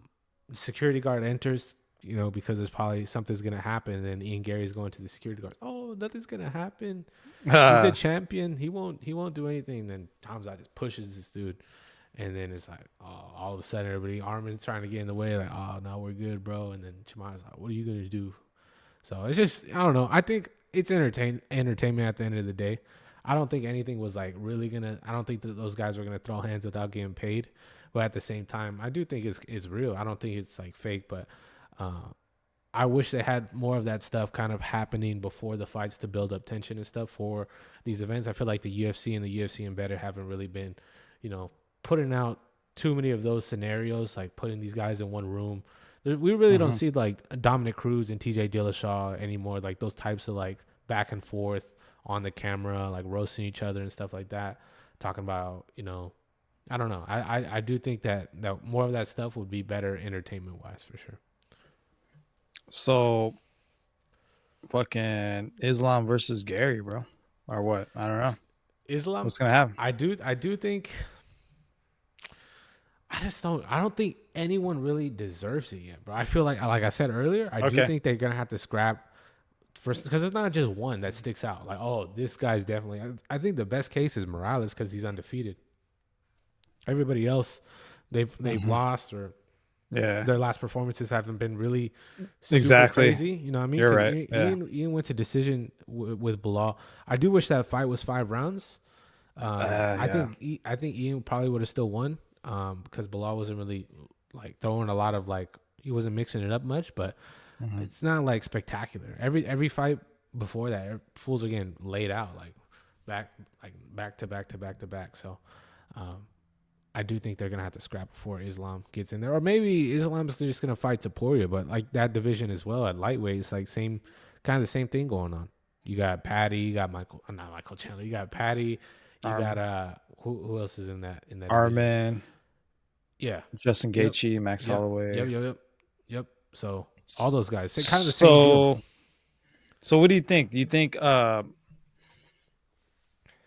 security guard enters, because there's probably something's gonna happen. And then Ian Gary's going to the security guard. Oh, nothing's gonna happen. He's a champion. He won't do anything. And then Hamza just pushes this dude. And then it's like, oh, all of a sudden everybody, Armin's trying to get in the way, like, oh, no, we're good, bro. And then Chima's like, what are you gonna do? So it's just, I don't know. I think it's entertainment at the end of the day. I don't think anything was like really I don't think that those guys were gonna throw hands without getting paid. But at the same time, I do think it's real. I don't think it's like fake, but I wish they had more of that stuff kind of happening before the fights to build up tension and stuff for these events. I feel like the UFC and the UFC Embedded haven't really been, putting out too many of those scenarios, like putting these guys in one room. We really don't see like Dominic Cruz and TJ Dillashaw anymore, like those types of like back and forth on the camera, like roasting each other and stuff like that. Talking about, I don't know. I do think that more of that stuff would be better entertainment wise for sure. So fucking Islam versus Gary, bro, or what? I don't know. Islam, What's gonna happen? I do think. I don't think anyone really deserves it yet, bro. I feel like I said earlier, I do think they're gonna have to scrap first, because it's not just one that sticks out. Like, oh, this guy's definitely. I think the best case is Morales because he's undefeated. Everybody else, they've lost, or their last performances haven't been really super crazy. You know what I mean? You're right. Ian went to decision with Bilal. I do wish that fight was 5 rounds. I think Ian probably would have still won. Because Bilal wasn't really like throwing a lot of like, he wasn't mixing it up much, but it's not like spectacular. Every fight before that, fools are getting laid out like back to back to back to back. So I do think they're gonna have to scrap before Islam gets in there, or maybe Islam's just gonna fight Taporia, but like that division as well at lightweight, it's like kind of the same thing going on. You got Patty, you got not Michael Chandler, you got Patty, you got who else is in that Armin, division? Yeah, Justin Gaethje, Max Holloway. Yep. So all those guys, kind of the same deal. So what do you think? Do you think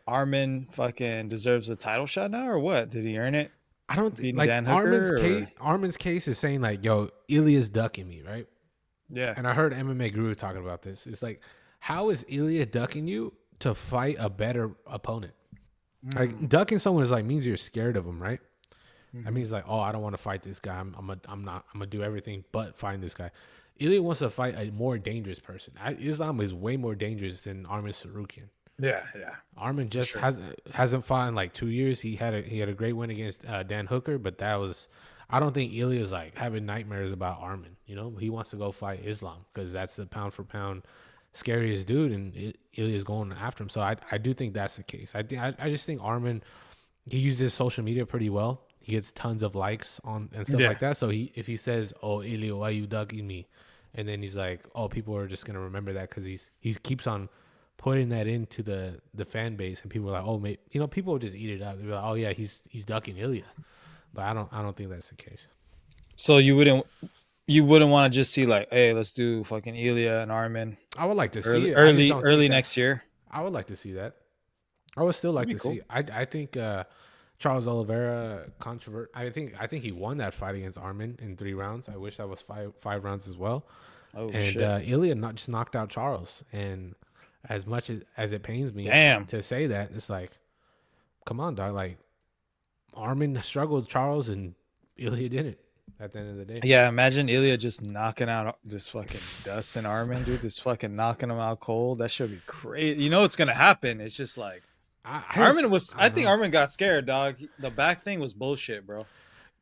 Armin fucking deserves a title shot now, or what? Did he earn it? I don't think like Armin's case is saying like, yo, Ilya's ducking me, right? Yeah. And I heard MMA Guru talking about this. It's like, how is Ilya ducking you to fight a better opponent? Like, ducking someone is like means you're scared of him, right? I mean, he's like, oh, I don't want to fight this guy. I'm gonna do everything but find this guy. Ilya wants to fight a more dangerous person. Islam is way more dangerous than Armin Sarukian. Yeah. Armin just hasn't fought in like 2 years. He had a great win against Dan Hooker, but I don't think Ilya's like having nightmares about Armin. He wants to go fight Islam because that's the pound for pound scariest dude, and Ilya's going after him. So I do think that's the case. I just think Armin, he uses social media pretty well. He gets tons of likes on and stuff like that. So if he says, "Oh, Ilya, why you ducking me?" and then he's like, "Oh, people are just gonna remember that because he keeps on putting that into the fan base, and people are like, oh, maybe, people will just eat it up. They'll be like, oh yeah, he's ducking Ilya, but I don't think that's the case. So you wouldn't want to just see like, hey, let's do fucking Ilya and Armin. I would like to see it early next year. I would like to see that. I would still like to see. I think Charles Oliveira I think he won that fight against Armin in 3 rounds. I wish that was five rounds as well. Oh, and shit. Ilya just knocked out Charles. And as much as it pains me to say that, it's like, come on, dog. Like, Armin struggled with Charles and Ilya didn't at the end of the day. Yeah, imagine Ilya just knocking out, just fucking dusting Armin, dude. Just fucking knocking him out cold. That should be crazy. You know what's gonna happen? It's just like I think Armin got scared, dog. The back thing was bullshit, bro.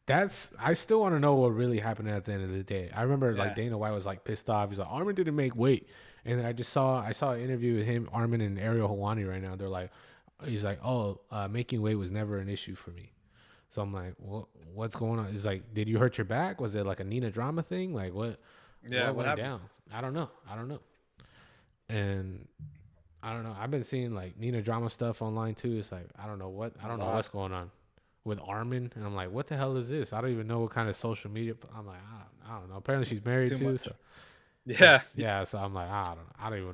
I still want to know what really happened at the end of the day. I remember like Dana White was like pissed off. He's like, Armin didn't make weight. And then I saw an interview with him, Armin and Ariel Helwani right now. They're like, he's like, making weight was never an issue for me. So I'm like, what's going on? It's like, did you hurt your back? Was it like a Nina drama thing? Like what? Yeah, what went down? I don't know. And I don't know. I've been seeing like Nina drama stuff online too. It's like I A don't know lot. what's going on with Armin, and I'm like, what the hell is this? I don't even know what kind of social media. I'm like, I don't know. Apparently she's married Too too, much. so Yeah. it's yeah. So I'm like, I don't know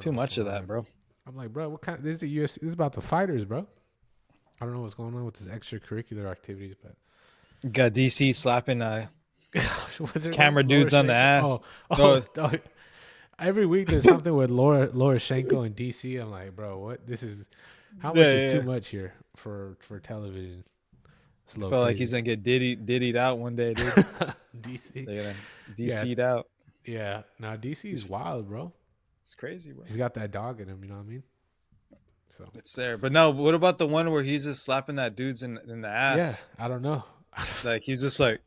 Too what's much going of on that, there. bro. I'm like, bro, what kind? This is the UFC. This is about the fighters, bro. I don't know what's going on with this extracurricular activities, but Got DC slapping what's her name? camera Laura dudes on the Shanko. ass. Oh, Oh, oh, every week there's something with Laura Shanko in DC. I'm like, bro, what? This is how much yeah, is too yeah. much here for television? It's a I little feel like he's crazy. gonna get diddied out one day, dude. DC, They're gonna yeah, DC'd out. yeah. Now DC is He's wild, bro. it's crazy, bro. He's got that dog in him. You know what I mean? So It's there. But no, what about the one where he's just slapping that dude's in the yeah, ass? I don't know. Like he's just like,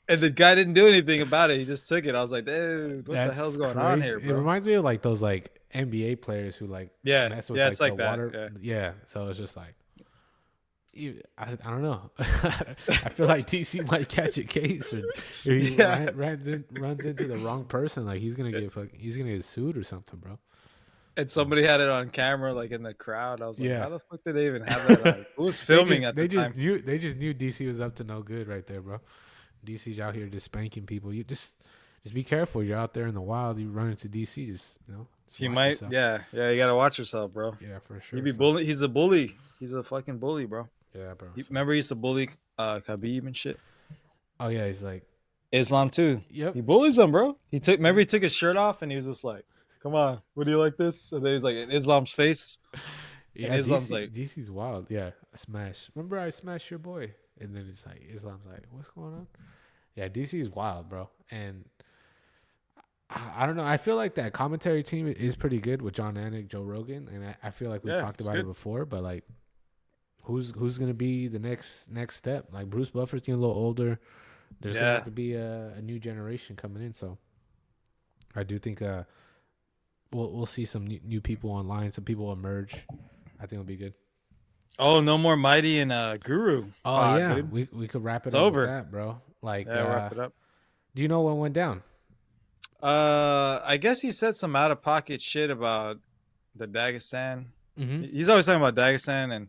and the guy didn't do anything about it. He just took it. I was like, dude, what the That's hell's going on crazy. here, It bro? reminds me of like those like NBA players who like Yeah, mess with yeah, it's like the like that. water. Yeah, Yeah, so it's just like I don't know. I feel like DC might catch a case, or he yeah. runs into the wrong person. Like he's gonna get sued or something, bro. And So somebody had it on camera, like in the crowd. I was like, yeah, how the fuck did they even have that on? Who was filming at the time? they just knew DC was up to no good right there, bro. DC's out here just spanking people. You just be careful. You're out there in the wild. You run into DC. Just He watch might, yourself. yeah, yeah. You gotta watch yourself, bro. Yeah, for He sure. be So bully. He's a bully. He's a fucking bully, bro. yeah, bro. So Remember, he used to bully Khabib and shit. oh yeah, he's like Islam too. yep. He bullies him, bro. Remember he took his shirt off and he was just like, "Come on, what do you like this?" And then he's like in Islam's face, and Yeah, Islam's like, DC's wild. Yeah, a smash. Remember I smashed your boy, and then it's like Islam's like, what's going on? Yeah, DC's wild, bro. And I don't know. I feel like that commentary team is pretty good with John Anik, Joe Rogan, and I feel like we "Yeah, talked it's about it good." before. But like, who's gonna be the next step? Like Bruce Buffer's getting a little older. There's gonna have Yeah. to be a new generation coming in. So I do think we'll see some new people online. Some people emerge. I think it'll be good. Oh, no more Mighty and Guru Oh pod, yeah, dude. we could wrap it It's up with over. that, bro. Like, Yeah, wrap it up. do you know what went down? I guess he said some out of pocket shit about the Dagestan. Mm-hmm. He's always talking about Dagestan and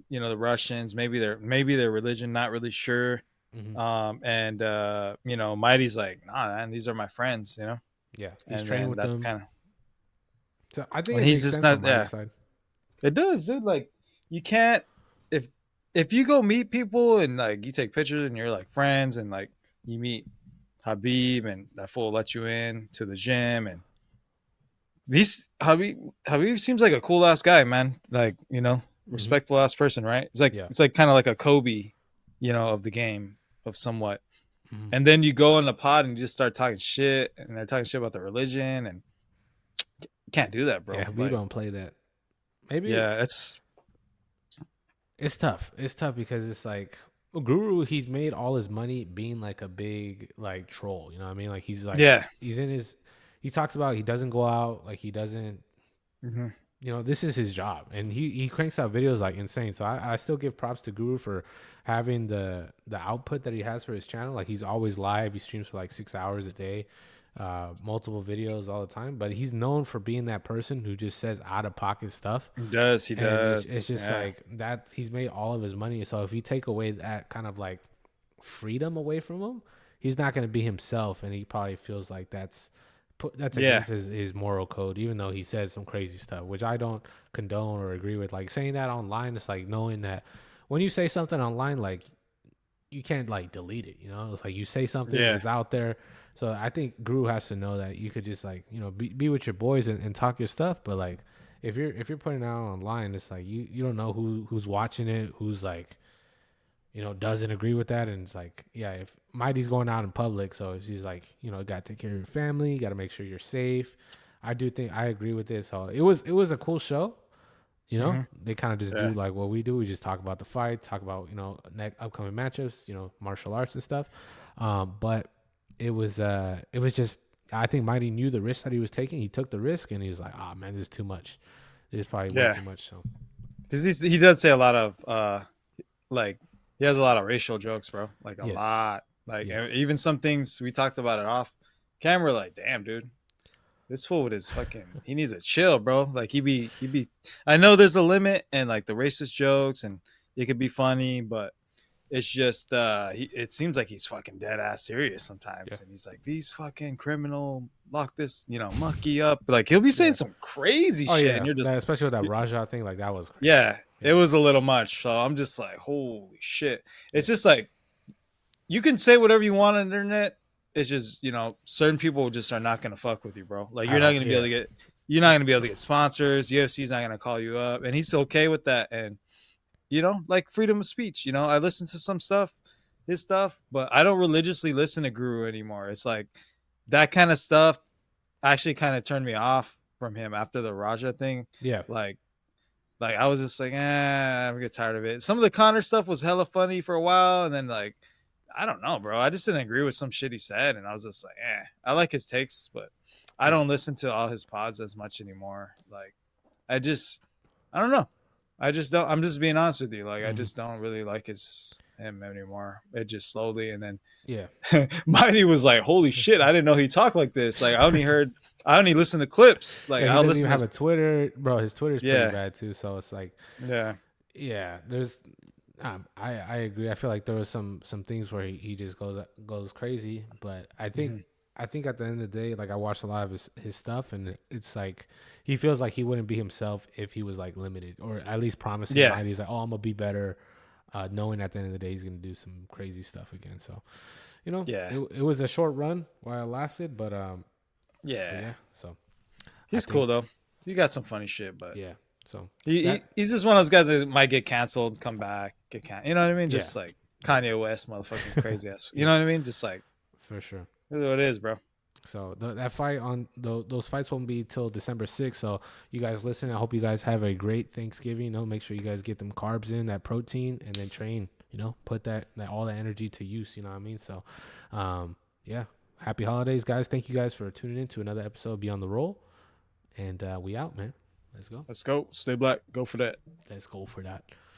the Russians. Maybe their religion. Not really sure. Mm-hmm. And Mighty's like, nah, man, these are my friends. Yeah, he's And training then with that's them. kind of So I think when it he's makes just sense on not. my Yeah, side. it does, dude. Like you can't if you go meet people and like you take pictures and you're like friends and like you meet Habib and that fool let you in to the gym and these Habib seems like a cool ass guy, man. Like Mm-hmm. respectful ass person, right? Yeah. It's like kind of like a Kobe, of the game of somewhat. Mm-hmm. And then you go in the pod and you just start talking shit and they're talking shit about the religion and you can't do that, bro. Yeah, we Like don't play that. Maybe yeah, it's tough. It's tough because it's like Guru. He's made all his money being like a big like troll. You know what I mean? Like yeah. he's in his. He talks about he doesn't go out. Like he doesn't. Mm-hmm. This is his job, and he cranks out videos like insane. So I still give props to Guru for having the output that he has for his channel. Like he's always live. He streams for like 6 hours a day, multiple videos all the time. But he's known for being that person who just says out of pocket stuff. He And does. it's just Yeah. like that. He's made all of his money. So if you take away that kind of like freedom away from him, he's not going to be himself, and he probably feels like that's Yeah. against his moral code, even though he says some crazy stuff, which I don't condone or agree with. Like saying that online, it's like knowing that when you say something online, like you can't like delete it. It's like you say something, Yeah. it's out there. So I think Gru has to know that you could just like be with your boys and talk your stuff, but like if you're putting it out online, it's like you don't know who's watching it, who's like doesn't agree with that. And it's like, yeah, if Mighty's going out in public, so she's like, got to take care of your family, got to make sure you're safe. I do think I agree with this. So it was a cool show. Mm-hmm. They kind of just Yeah. do like what we do. We just talk about the fight, talk about, upcoming matchups, martial arts and stuff. But it was just, I think Mighty knew the risk that he was taking. He took the risk and he was like, oh man, this is too much. This is probably way Yeah. too much. So Because he does say a lot of like he has a lot of racial jokes, bro. Like a yes. lot. Like Yes. even some things we talked about it off camera. Like, damn, dude, this fool with his fucking, he needs to chill, bro. Like he be. I know there's a limit and like the racist jokes and it could be funny, but it's just it seems like he's fucking dead ass serious Yeah. sometimes, and he's like, these fucking criminal lock this monkey up. Like he'll be saying Yeah. some crazy Oh shit, and yeah, you're that, just especially with that Raja thing, like that was crazy. yeah, it Yeah. was a little much. So I'm just like, holy shit. Yeah. It's just like you can say whatever you want on the internet. It's just certain people just are not gonna fuck with you, bro. Like At all. Yeah. you're not gonna be able to get sponsors. UFC's not gonna call you up, and he's okay with that. And like freedom of speech. I listen to some stuff, his stuff, but I don't religiously listen to Guru anymore. It's like that kind of stuff actually kind of turned me off from him after the Raja thing. Yeah. Like I was just like, I'm get tired of it. Some of the Connor stuff was hella funny for a while, and then like I don't know, bro. I just didn't agree with some shit he said, and I was just like, I like his takes, but I Yeah. don't listen to all his pods as much anymore. Like I don't know. I just don't. I'm just being honest with you. Like I Mhm. just don't really like him anymore. It just slowly, and then Yeah. Mighty was like, "Holy shit! I didn't know he talked like this." Like I only listened to clips. Like Yeah. He I'll doesn't even listen have to a Twitter, bro. His Twitter's pretty yeah, bad too. So it's like, yeah, yeah, there's. I agree. I feel like there was some things where he just goes crazy, but mhm. I think at the end of the day, like I watched a lot of his stuff, and it's like he feels like he wouldn't be himself if he was like limited, or at least promising Yeah, Mighty. He's like, oh, I'm gonna be better, knowing at the end of the day he's gonna do some crazy stuff again. So, yeah, it was a short run while it lasted, but yeah. yeah. So I He's think cool though. He got some funny shit, but yeah. So he that he's just one of those guys that might get canceled, come back, get canceled. You know what I mean? yeah Just like yeah Kanye West, motherfucking crazy ass. You yeah know what I mean? Just like for sure. this is what it is, bro. So that fight on those fights won't be till December 6th. So you guys listen. I hope you guys have a great Thanksgiving. Make sure you guys get them carbs in, that protein, and then train. Put that all that energy to use. You know what I mean? So, yeah. Happy holidays, guys. Thank you guys for tuning in to another episode of Beyond the Roll. And we out, man. Let's go. Let's go. Stay black. Go for that. Let's go for that.